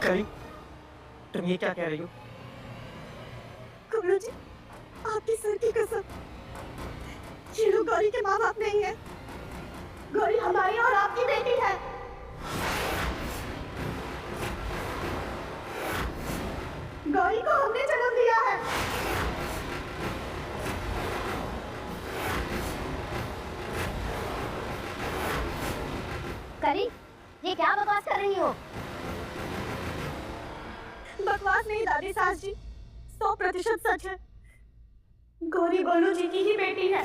करी, तुम ये क्या कह रही हो? गुरु जी, आपकी सर की कसम, ये लोग गौरी के माँ बाप नहीं है। गौरी हमारी और आपकी बेटी है। गौरी को हमने जन्म दिया है। करी, ये क्या बकवास कर रही हो? बकवास नहीं दादी सास जी, 100% सच है। गौरी गोलू जी की ही बेटी है।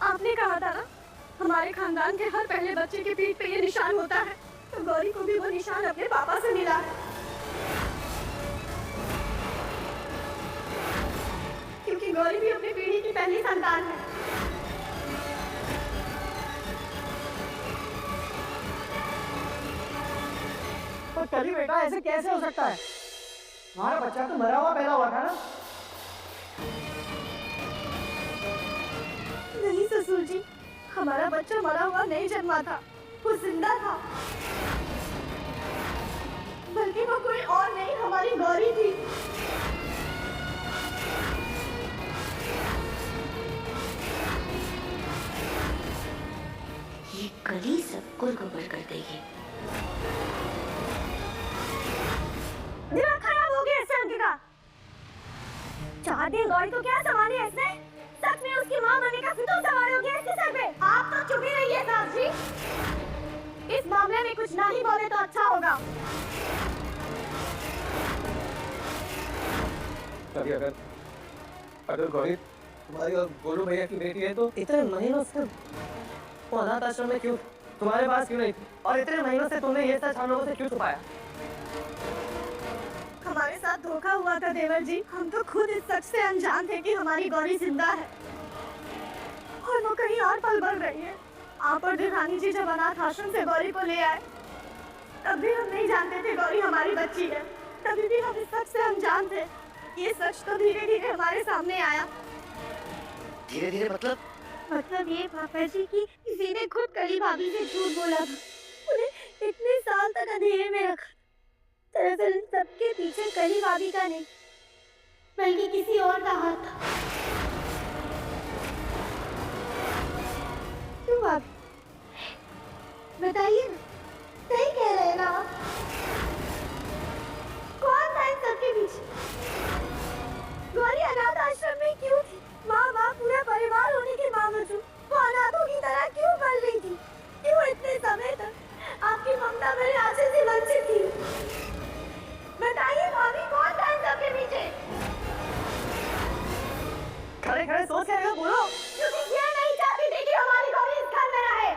आपने कहा था ना, हमारे खानदान के हर पहले बच्चे के पीठ पे ये निशान होता है, तो गौरी को भी वो निशान अपने पापा से मिला है। क्योंकि गौरी भी अपनी पीढ़ी की पहली संतान है। तो करी बेटा, ऐसे कैसे हो सकता है? हमारा बच्चा तो मरा हुआ पैदा हुआ था ना? नहीं ससुर जी, हमारा बच्चा मरा हुआ नहीं जन्मा था, वो जिंदा था। बल्कि वो कोई और नहीं, हमारी गौरी थी। ये कली सब गड़बड़ कर देगी। दिमाग खराब हो गया इससे अंकिता का। 4 दिन गौरी को क्या संभाली है इसने? सच में उसकी मां बनने का फितूर सवार हो गया इसके सर पे। आप तो चुप ही रहिए सास जी। इस मामले में कुछ ना ही बोले तो अच्छा होगा। कभी अगर गौरी तुम्हारी और गोलू भैया की बेटी है तो इतने महीनों से वो अनाथ आश्रम में क्यों, तुम्हारे पास क्यों नहीं थी? और इतने महीनों से तुमने ये सच हम लोगों से क्यों छुपाया? हमारे साथ धोखा हुआ था देवर जी। हम तो खुद इस सच से अनजान थे कि हमारी गौरी जिंदा है और वो कहीं और पल बढ़ रही है। आप और रानी जी जब अनाथ आश्रम से गौरी को ले आए, तब भी हम नहीं जानते थे गौरी हमारी बच्ची है। तभी भी हम इस सच से अनजान थे। ये सच तो धीरे धीरे हमारे सामने आया। धीरे धीरे मतलब ये पापा जी की किसी ने खुद कली भाभी से झूठ बोला था। उन्हें इतने साल तक अंधेरे में रखा। दरअसल सबके पीछे कली भाभी का नहीं, बल्कि किसी और का हाथ था। क्यों भाभी, बताइए ना, सही कह रहे हैं ना आप? कौन था इन सबके पीछे? गौरी अनाथ आश्रम में क्यों थी? माँ बाप पूरा परिवार होने के बावजूद वो अनाथों की तरह क्यों पल रही थी? क्यों इतने समय तक आपकी ममता मेरे आंचल से वंचित थी? बताइए भाभी, कौन था इन सबके पीछे? खड़े खड़े सोच रहे हो, बोलो। क्योंकि ये नहीं चाहती थी कि हमारी गौरी इस घर में रहे।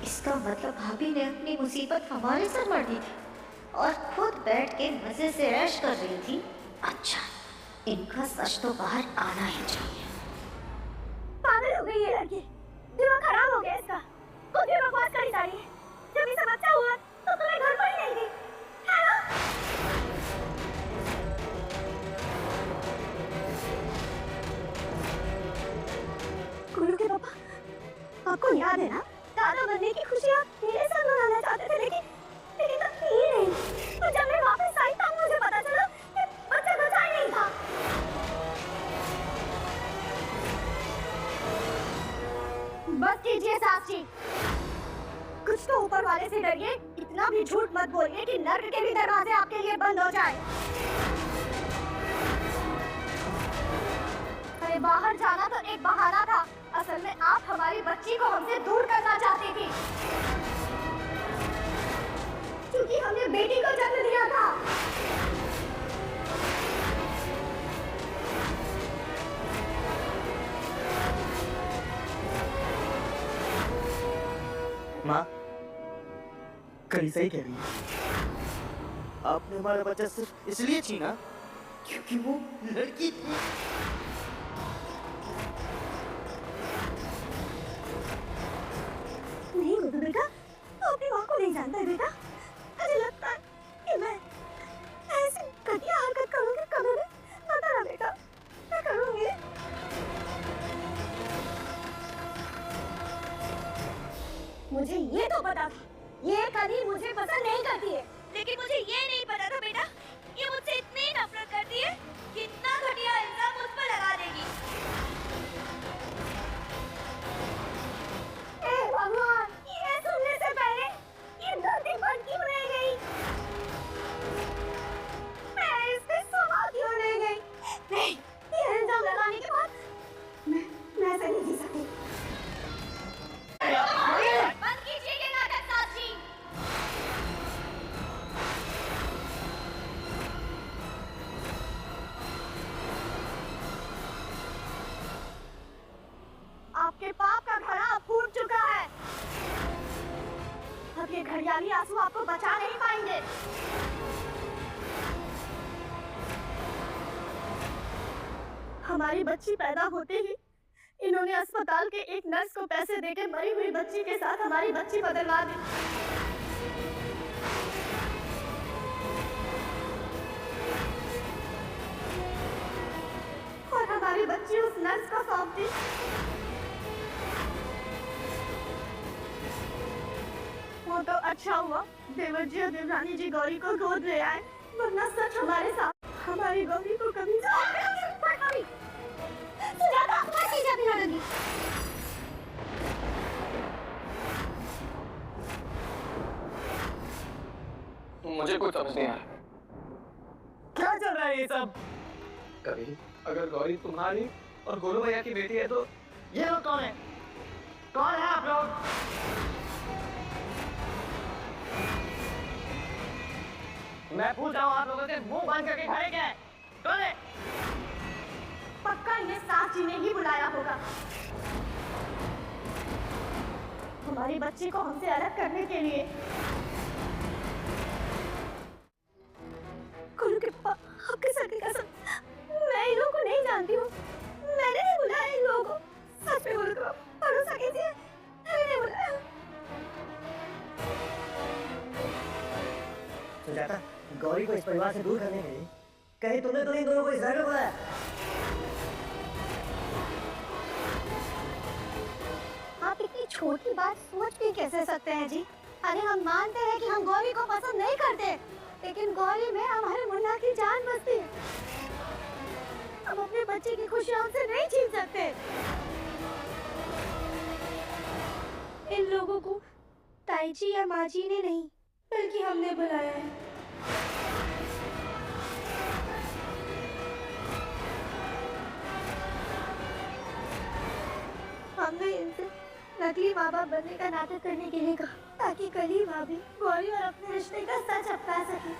इसका मतलब भाभी ने अपनी मुसीबत हमारे सर मर दी थी और खुद बैठ के मजे से ऐश कर रही थी। अच्छा, इनका सच तो बाहर आना ही चाहिए। पागल हो गई ये लड़की, दिमाग खराब हो गया इसका। खुद भी बकवास करी जा रही है। जब इसे बच्चा हुआ तो तुम्हें घर पर ही नहीं थी, है ना? गुरु के पापा, आपको याद है ना, दादा बनने की खुशी आप मेरे साथ मनाना चाहते थे, लेकिन तब थी ही नहीं। तो जब मैं वापस आई तब मुझे पता चला कि बच्चा बचा ही नहीं था। बस कीजिए सास जी, कुछ तो ऊपर वाले से डरिए। इतना भी झूठ मत बोलिए कि नर्क के भी दरवाजे आपके लिए बंद हो जाए। अरे बाहर जाना तो एक बहाना था, असल में आप हमारी बच्ची को हमसे दूर करना चाहती थी, क्योंकि हमने बेटी को जन्म दिया था। माँ, कली सही कह रही है। आपने हमारा बच्चा सिर्फ इसलिए छीना क्योंकि वो लड़की थी। नहीं गुड्डू बेटा, तू अपनी माँ को नहीं जानता है बेटा। मुझे लगता है कि मैं ऐसी घटिया हरकत करूंगी कभी भी। पता ना बेटा, मैं करूंगी। मुझे ये तो पता था, ये कभी मुझे पसंद नहीं करती है, लेकिन मुझे ये नहीं पता था बेटा, ये मुझसे इतनी नफरत करती है कि इतना घटिया इल्जाम मुझ पर लगा देगी। ए भगवान, ये सुनने से पहले ये धरती पर क्यों रह गई? मैं इस पे समा क्यों रह गई? नहीं, ये इल्जाम लगाने के बाद मैं ऐसे नहीं जी सकती। बंद कीजिए ये नाटक साक्षी। आपके पाप का घड़ा फूट चुका है। अब ये घड़ियाली आंसू आपको बचा नहीं पाएंगे। हमारी बच्ची पैदा होते ही इन्होंने अस्पताल के एक नर्स को पैसे देकर मरी हुई बच्ची के साथ हमारी बच्ची बदलवा दी। और हमारी बच्ची उस नर्स को सौंप दी। वो तो अच्छा हुआ देवर जी और देवरानी जी गौरी को गोद ले आए, वरना सच हमारे साथ हमारी गौरी को कभी मुझे कुछ समझ नहीं आ रहा क्या चल रहा है ये सब। कभी अगर गौरी तुम्हारी और गोलू भैया की बेटी है तो ये लोग कौन है? कौन है आप लोग? मैं पूछ रहा हूँ आप लोगों से, मुंह बंद करके खड़े क्या है? कौन है? पक्का ये साक्षी ने ही बुलाया होगा हमारी बच्ची को हमसे अलग करने के लिए। गुरु के पापा, आपके सर की कसम, मैं इन लोगों को नहीं जानती हूँ। मैंने नहीं बुलाया इन लोगों को। सच में गुरु के पापा, भरोसा कीजिए, मैंने नहीं बुलाया। सुजाता, गौरी को इस परिवार से दूर करने के लिए कहीं तुमने तो इन दोनों को इस घर में बुलाया? आप इतनी छोटी बात सोच भी कैसे सकते हैं जी? अरे हम मानते हैं कि हम गौरी को पसंद नहीं करते, लेकिन गौरी में हमारे मुन्ना की जान बसती है। हम अपने बच्चे की खुशियां उनसे नहीं छीन सकते। इन लोगों को ताई जी या माँ जी ने नहीं, बल्कि हमने बुलाया है। हमने इनसे नकली माँ बाप बनने का नाटक करने के लिए कहा, ताकि कल ही भाभी गौरी और अपने रिश्ते का सच अपना सके।